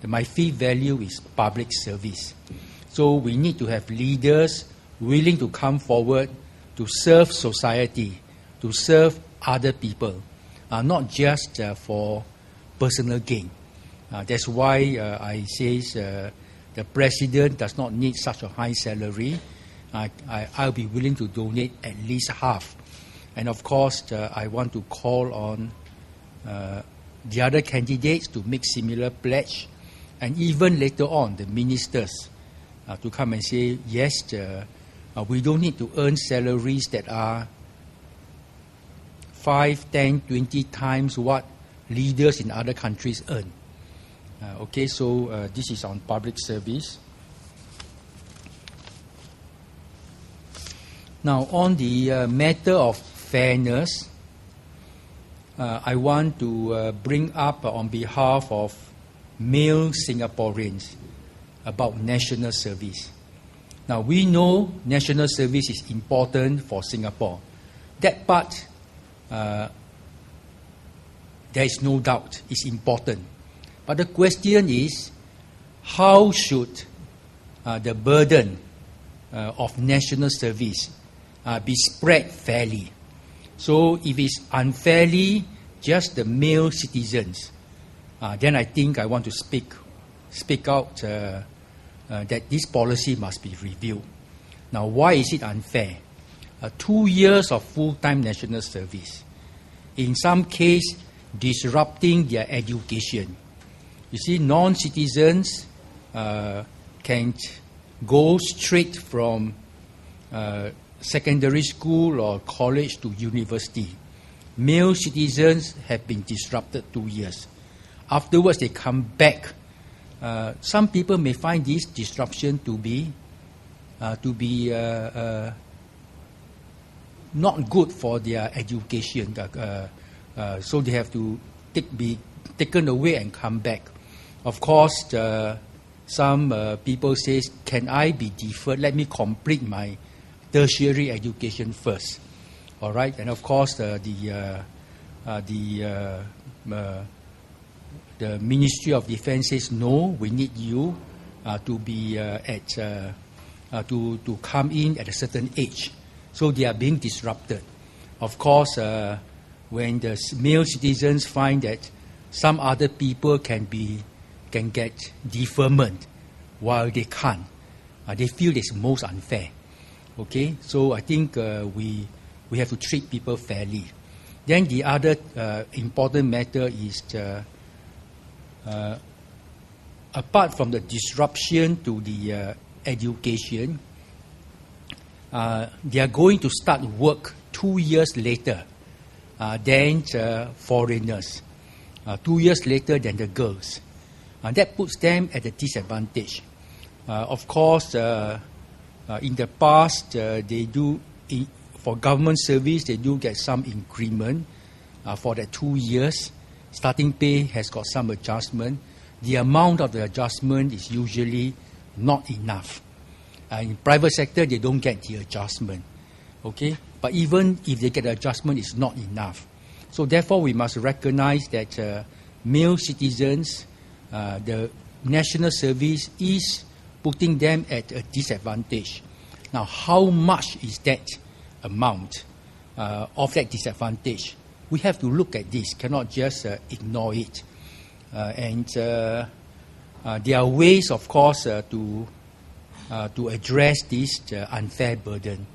My fifth value is public service. So we need to have leaders willing to come forward to serve society, to serve other people, not just for personal gain. That's why I say the president does not need such a high salary. I'll be willing to donate at least half. And of course, I want to call on the other candidates to make similar pledge, and even later on, the ministers to come and say, yes, we don't need to earn salaries that are 5, 10, 20 times what leaders in other countries earn. Okay, so this is on public service. Now, on the matter of fairness, I want to bring up on behalf of male Singaporeans about national service. Now, we know national service is important for Singapore. That part, there is no doubt, is important. But the question is, how should the burden of national service be spread fairly? So if it's unfairly just the male citizens, then I think I want to speak out that this policy must be reviewed. Now, why is it unfair? 2 years of full-time national service, in some case disrupting their education. You see, non-citizens can go straight from secondary school or college to university. Male citizens have been disrupted 2 years. Afterwards, they come back. Some people may find this disruption to be not good for their education. So they have to be taken away and come back. Of course, some people say, can I be deferred? Let me complete my tertiary education first. All right, and of course, the Ministry of Defence says, no, we need you to be to come in at a certain age. So they are being disrupted. Of course, when the male citizens find that some other people can get deferment while they can't, they feel it's most unfair. Okay, so I think we have to treat people fairly. Then the other important matter is apart from the disruption to the education, they are going to start work 2 years later than foreigners, 2 years later than the girls. That puts them at a disadvantage. Of course, in the past, they do, for government service, they do get some increment for that 2 years. Starting pay has got some adjustment. The amount of the adjustment is usually not enough. In private sector, they don't get the adjustment. Okay? But even if they get the adjustment, it's not enough. So therefore, we must recognize that male citizens, the national service is putting them at a disadvantage. Now, how much is that amount of that disadvantage? We have to look at this, cannot just ignore it. And there are ways, of course, to address this unfair burden.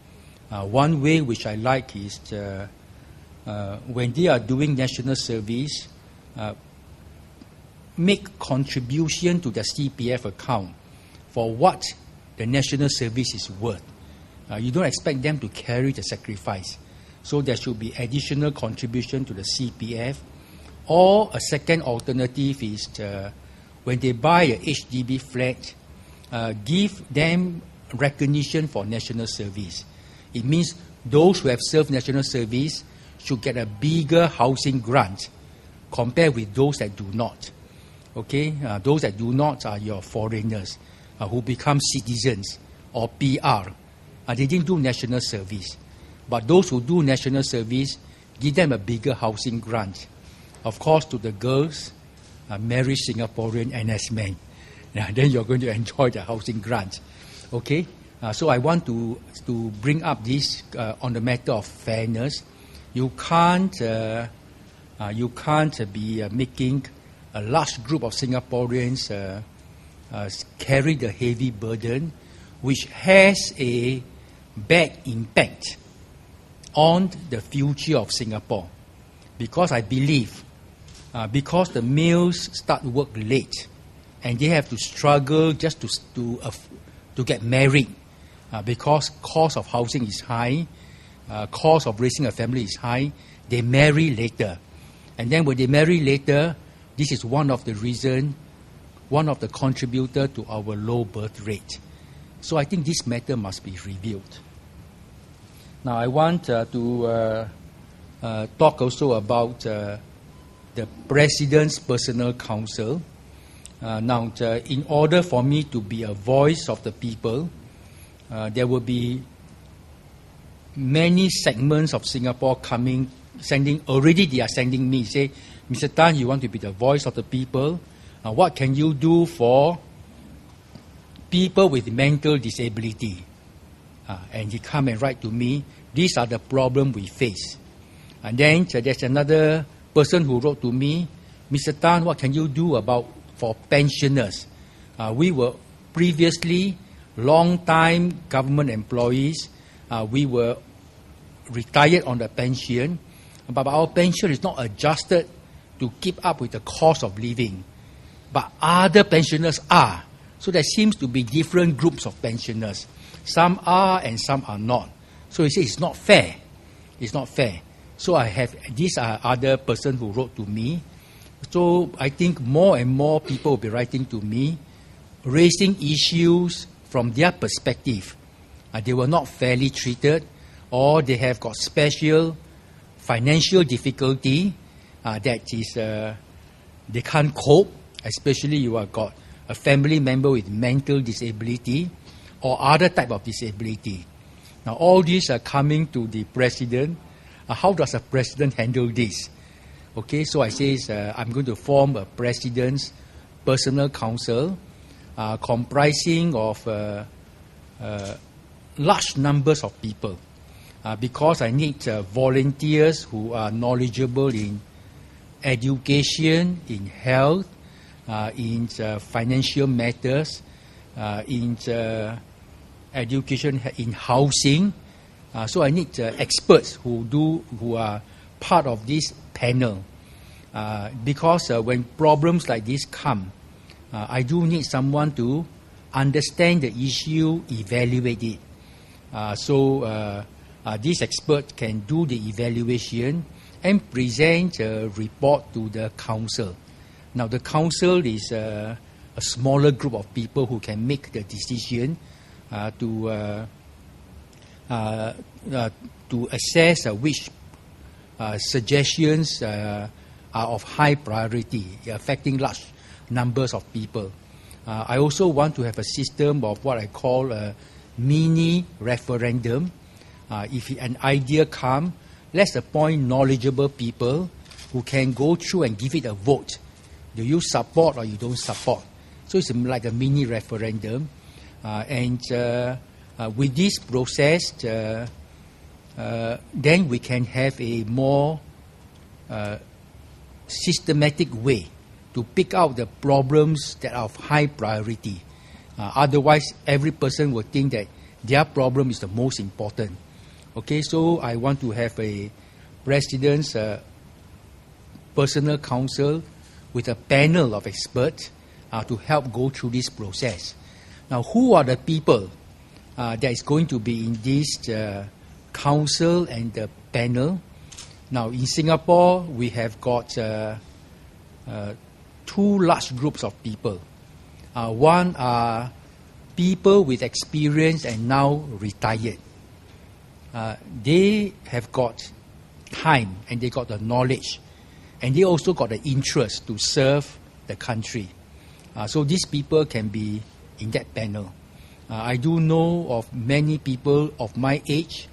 One way which I like is when they are doing national service, make contribution to the CPF account for what the national service is worth. You don't expect them to carry the sacrifice. So there should be additional contribution to the CPF. Or a second alternative is when they buy a HDB flat, give them recognition for national service. It means those who have served national service should get a bigger housing grant compared with those that do not. Okay, those that do not are your foreigners who become citizens or PR. They didn't do national service. But those who do national service, give them a bigger housing grant. Of course, to the girls, marry Singaporean NS men. Then you're going to enjoy the housing grant. Okay? So I want to bring up this on the matter of fairness. You can't be making a large group of Singaporeans carry the heavy burden, which has a bad impact on the future of Singapore. Because I believe, because the males start work late, and they have to struggle just to get married, because cost of housing is high, cost of raising a family is high, they marry later. And then when they marry later, this is one of the reasons, one of the contributor to our low birth rate. So I think this matter must be reviewed. Now I want to talk also about the President's Personal Counsel. Now, in order for me to be a voice of the people, there will be many segments of Singapore already they are sending me, say, Mr. Tan, you want to be the voice of the people. What can you do for people with mental disability? And he come and write to me, these are the problems we face. And then there's another person who wrote to me, Mr. Tan, what can you do for pensioners? We were previously long-time government employees. We were retired on the pension, but our pension is not adjusted to keep up with the cost of living. But other pensioners are. So there seems to be different groups of pensioners. Some are and some are not. So he says it's not fair. It's not fair. So these are other person who wrote to me. So I think more and more people will be writing to me, raising issues from their perspective. They were not fairly treated, or they have got special financial difficulty that is they can't cope, especially you have got a family member with mental disability or other type of disability. Now all these are coming to the President. How does a President handle this? Okay, so I say I'm going to form a President's Personal Counsel comprising of large numbers of people because I need volunteers who are knowledgeable in education, in health, in financial matters, in education, in housing. So I need experts who are part of this panel because when problems like this come, I do need someone to understand the issue, evaluate it. So this expert can do the evaluation and present a report to the council. Now the council is a smaller group of people who can make the decision to assess which suggestions are of high priority, affecting large numbers of people. I also want to have a system of what I call a mini referendum. If an idea comes, let's appoint knowledgeable people who can go through and give it a vote. Do you support or you don't support? So it's like a mini referendum. And with this process, then we can have a more systematic way to pick out the problems that are of high priority. Otherwise, every person will think that their problem is the most important. Okay, so I want to have a President's Personal Counsel with a panel of experts to help go through this process. Now, who are the people that is going to be in this council and the panel? Now, in Singapore, we have got two large groups of people. One are people with experience and now retired. They have got time and they got the knowledge and they also got the interest to serve the country. So these people can be in that panel. I do know of many people of my age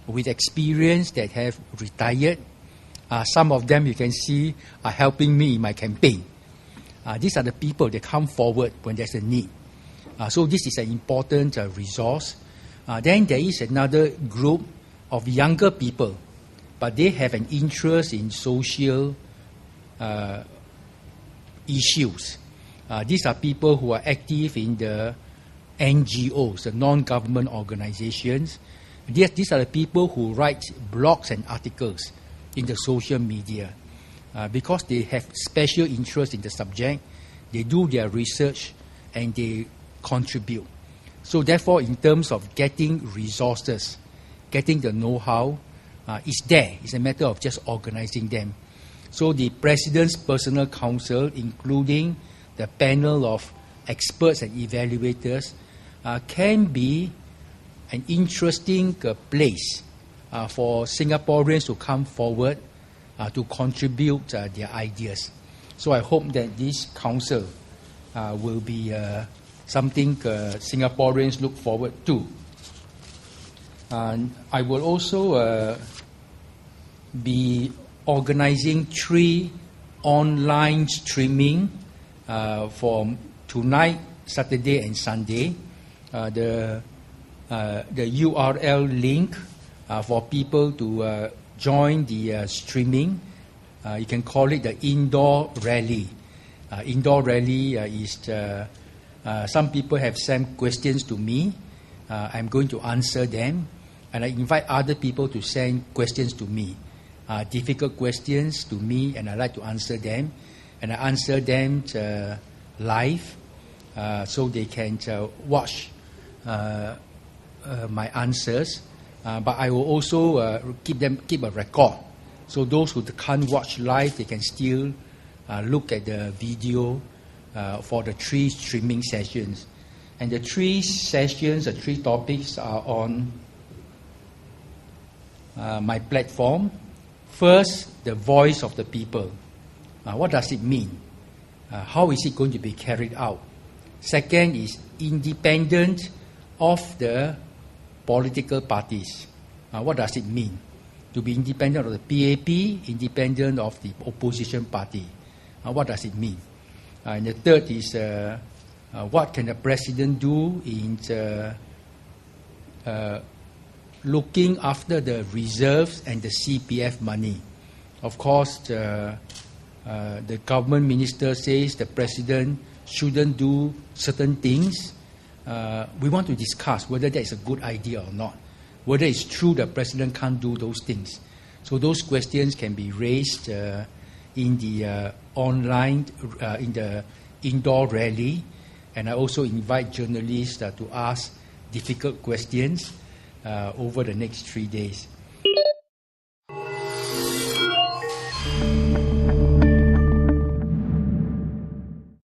with experience that have retired. Some of them you can see are helping me in my campaign. These are the people that come forward when there's a need. So this is an important resource. Then there is another group of younger people, but they have an interest in social issues. These are people who are active in the NGOs, the non-government organizations. These are the people who write blogs and articles in the social media. Because they have special interest in the subject, they do their research and they contribute. So therefore, in terms of getting resources, getting the know-how, it's there. It's a matter of just organizing them. So the President's Personal Council, including the panel of experts and evaluators, can be an interesting place for Singaporeans to come forward to contribute their ideas. So I hope that this council will be something Singaporeans look forward to. I will also be organizing 3 online streaming for tonight, Saturday and Sunday. The URL link for people to join the streaming. You can call it the indoor rally. Indoor rally is some people have sent questions to me. I'm going to answer them, and I invite other people to send questions to me, difficult questions to me, and I like to answer them. And I answer them live, so they can watch my answers. But I will also keep a record. So those who can't watch live, they can still look at the video for the 3 streaming sessions. And the 3 sessions, the 3 topics are on my platform. First, the voice of the people. What does it mean? How is it going to be carried out? Second is independent of the political parties. What does it mean? To be independent of the PAP, independent of the opposition party. What does it mean? And the third is what can the president do in looking after the reserves and the CPF money? Of course, the government minister says the president shouldn't do certain things. We want to discuss whether that is a good idea or not, whether it's true the president can't do those things. So those questions can be raised in the online, in the indoor rally, and I also invite journalists to ask difficult questions over the next 3 days.